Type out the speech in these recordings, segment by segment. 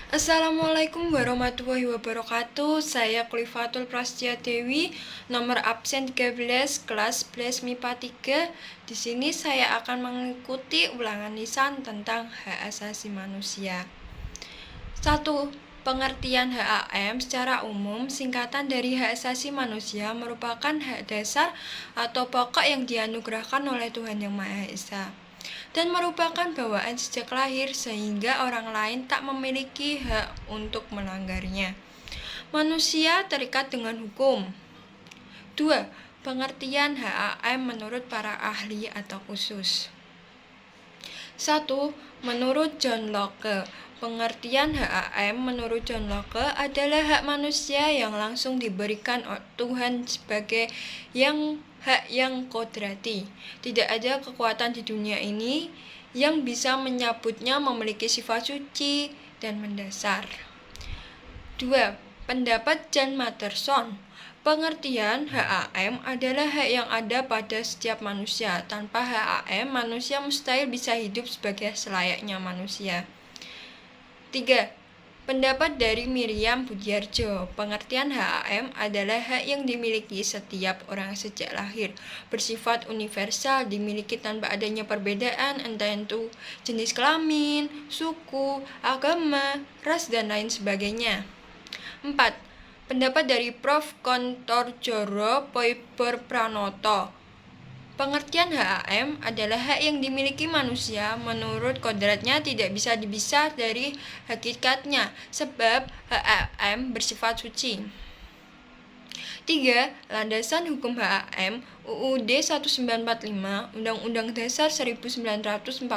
Assalamualaikum warahmatullahi wabarakatuh. Saya Klifatul Prastya Dewi, nomor absen 13, kelas 11 MIPA 3. Di sini saya akan mengikuti ulangan lisan tentang hak asasi manusia. 1. Pengertian HAM secara umum, singkatan dari hak asasi manusia, merupakan hak dasar atau pokok yang dianugerahkan oleh Tuhan Yang Maha Esa dan merupakan bawaan sejak lahir sehingga orang lain tak memiliki hak untuk melanggarnya. Manusia terikat dengan hukum. 2. Pengertian HAM menurut para ahli atau khusus. 1. Menurut John Locke, pengertian HAM menurut John Locke adalah hak manusia yang langsung diberikan Tuhan sebagai hak yang kodrati. Tidak ada kekuatan di dunia ini yang bisa menyebutnya memiliki sifat suci dan mendasar. 2. Pendapat John Matterson, pengertian HAM adalah hak yang ada pada setiap manusia. Tanpa HAM, manusia mustahil bisa hidup sebagai selayaknya manusia. 3. Pendapat dari Miriam Budiarjo, pengertian HAM adalah hak yang dimiliki setiap orang sejak lahir, bersifat universal, dimiliki tanpa adanya perbedaan entah itu jenis kelamin, suku, agama, ras, dan lain sebagainya. 4. Pendapat dari Prof. Kontorjoro Poiber Pranoto, pengertian HAM adalah hak yang dimiliki manusia menurut kodratnya tidak bisa dipisah dari hakikatnya, sebab HAM bersifat suci. 3. Landasan hukum HAM, UUD 1945, Undang-Undang Dasar 1945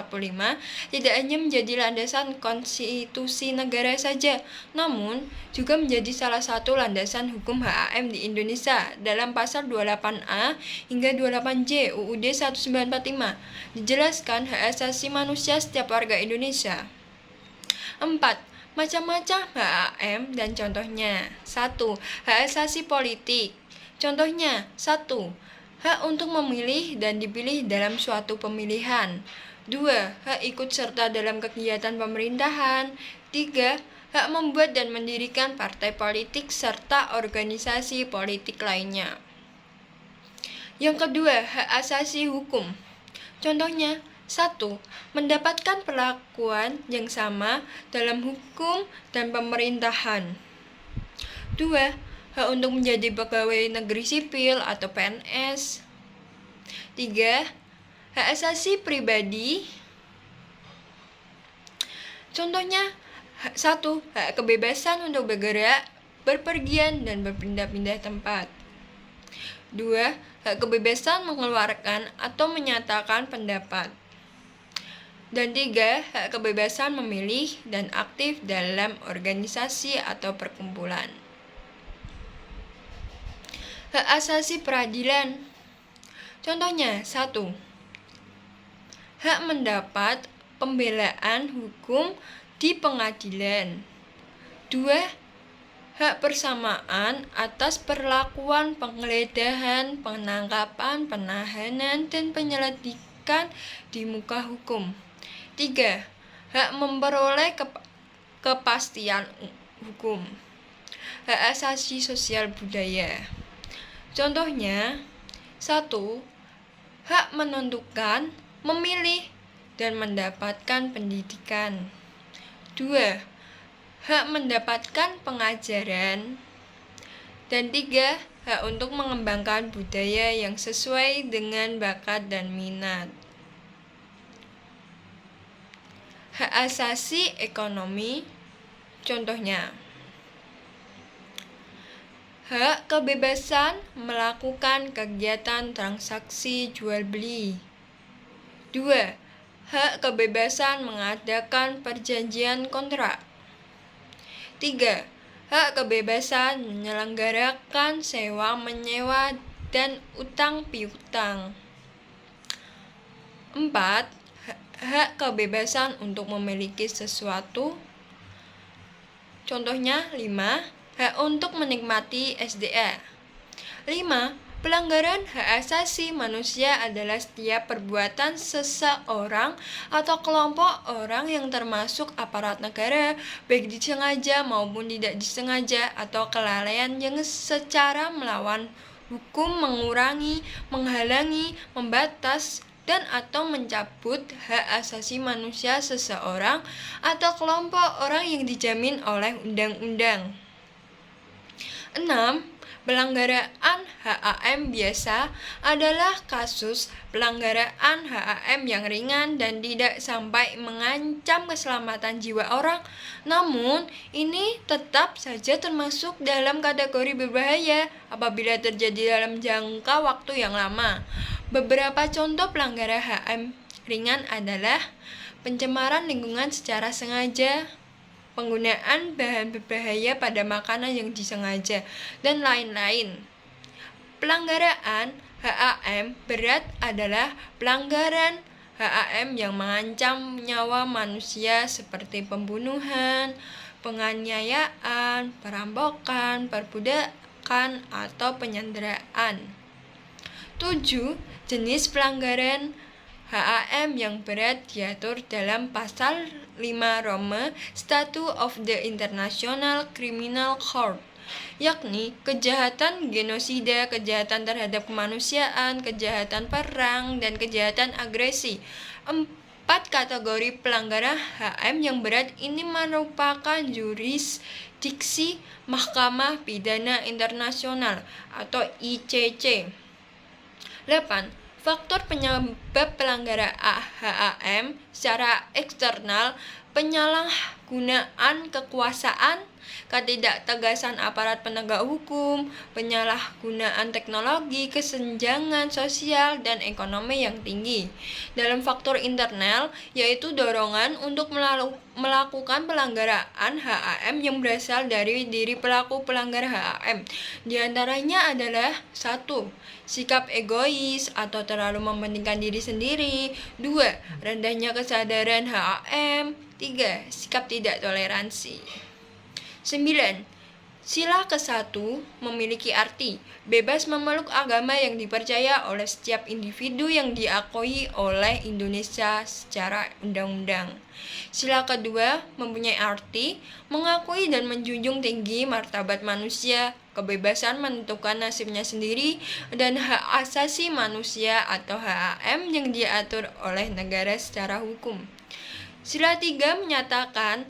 tidak hanya menjadi landasan konstitusi negara saja, namun juga menjadi salah satu landasan hukum HAM di Indonesia. Dalam pasal 28A hingga 28J UUD 1945 dijelaskan hak asasi manusia setiap warga Indonesia. 4. Macam-macam HAM dan contohnya. 1. Hak asasi politik. Contohnya, 1. Hak untuk memilih dan dipilih dalam suatu pemilihan. 2. Hak ikut serta dalam kegiatan pemerintahan. 3. Hak membuat dan mendirikan partai politik serta organisasi politik lainnya. Yang kedua, hak asasi hukum. Contohnya, 1. Mendapatkan perlakuan yang sama dalam hukum dan pemerintahan. 2. Hak untuk menjadi pegawai negeri sipil atau PNS. 3. Hak asasi pribadi. Contohnya, 1. Hak kebebasan untuk bergerak, berpergian, dan berpindah-pindah tempat. 2. Hak kebebasan mengeluarkan atau menyatakan pendapat. Dan 3. Hak kebebasan memilih dan aktif dalam organisasi atau perkumpulan. Hak asasi peradilan. Contohnya, 1. Hak mendapat pembelaan hukum di pengadilan. 2. Hak persamaan atas perlakuan penggeledahan, penangkapan, penahanan, dan penyelidikan di muka hukum. 3. Hak memperoleh kepastian hukum. Hak asasi sosial budaya. Contohnya, 1. Hak menentukan, memilih, dan mendapatkan pendidikan. 2. Hak mendapatkan pengajaran. Dan 3. Hak untuk mengembangkan budaya yang sesuai dengan bakat dan minat. Hak asasi ekonomi. Contohnya, hak kebebasan melakukan kegiatan transaksi jual beli. 2. Hak kebebasan mengadakan perjanjian kontrak. 3. Hak kebebasan menyelenggarakan sewa menyewa dan utang piutang. 4. Hak kebebasan untuk memiliki sesuatu. Contohnya, 5. Hak untuk menikmati SDA. 5. Pelanggaran hak asasi manusia adalah setiap perbuatan seseorang atau kelompok orang yang termasuk aparat negara, baik disengaja maupun tidak disengaja, atau kelalaian yang secara melawan hukum mengurangi, menghalangi, membatas, dan atau mencabut hak asasi manusia seseorang atau kelompok orang yang dijamin oleh undang-undang. 6. Pelanggaran HAM biasa adalah kasus pelanggaran HAM yang ringan dan tidak sampai mengancam keselamatan jiwa orang. Namun, ini tetap saja termasuk dalam kategori berbahaya apabila terjadi dalam jangka waktu yang lama. Beberapa contoh pelanggaran HAM ringan adalah pencemaran lingkungan secara sengaja, penggunaan bahan berbahaya pada makanan yang disengaja, dan lain-lain. Pelanggaran HAM berat adalah pelanggaran HAM yang mengancam nyawa manusia seperti pembunuhan, penganiayaan, perampokan, perbudakan, atau penyanderaan. 7. Jenis pelanggaran HAM yang berat diatur dalam Pasal 5 Rome Statute of the International Criminal Court, yakni kejahatan genosida, kejahatan terhadap kemanusiaan, kejahatan perang, dan kejahatan agresi. 4 kategori pelanggaran HAM yang berat ini merupakan jurisdiksi Mahkamah Pidana Internasional atau ICC. 8. Faktor penyebab pelanggaran HAM secara eksternal: penyalahgunaan kekuasaan, ketidaktegasan aparat penegak hukum, penyalahgunaan teknologi, kesenjangan sosial dan ekonomi yang tinggi. Dalam faktor internal, yaitu dorongan untuk melakukan pelanggaran HAM yang berasal dari diri pelaku pelanggar HAM. Di antaranya adalah 1. Sikap egois atau terlalu mementingkan diri sendiri. 2. Rendahnya kesadaran HAM. 3. Sikap tidak toleransi. 9. Sila ke-1 memiliki arti bebas memeluk agama yang dipercaya oleh setiap individu yang diakui oleh Indonesia secara undang-undang. Sila kedua mempunyai arti mengakui dan menjunjung tinggi martabat manusia, kebebasan menentukan nasibnya sendiri, dan hak asasi manusia atau HAM yang diatur oleh negara secara hukum. Sila 3 menyatakan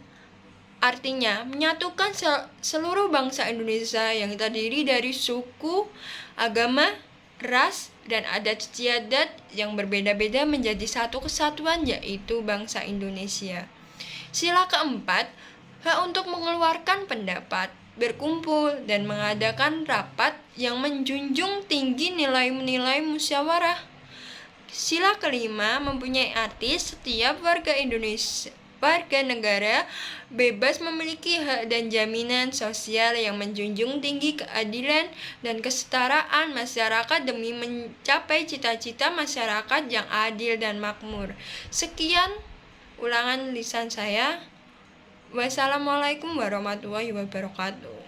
artinya menyatukan seluruh bangsa Indonesia yang terdiri dari suku, agama, ras, dan adat istiadat yang berbeda-beda menjadi satu kesatuan, yaitu bangsa Indonesia. Sila keempat, hak untuk mengeluarkan pendapat, berkumpul, dan mengadakan rapat yang menjunjung tinggi nilai-nilai musyawarah. Sila kelima mempunyai arti setiap warga negara bebas memiliki hak dan jaminan sosial yang menjunjung tinggi keadilan dan kesetaraan masyarakat demi mencapai cita-cita masyarakat yang adil dan makmur. Sekian ulangan lisan saya. Wassalamualaikum warahmatullahi wabarakatuh.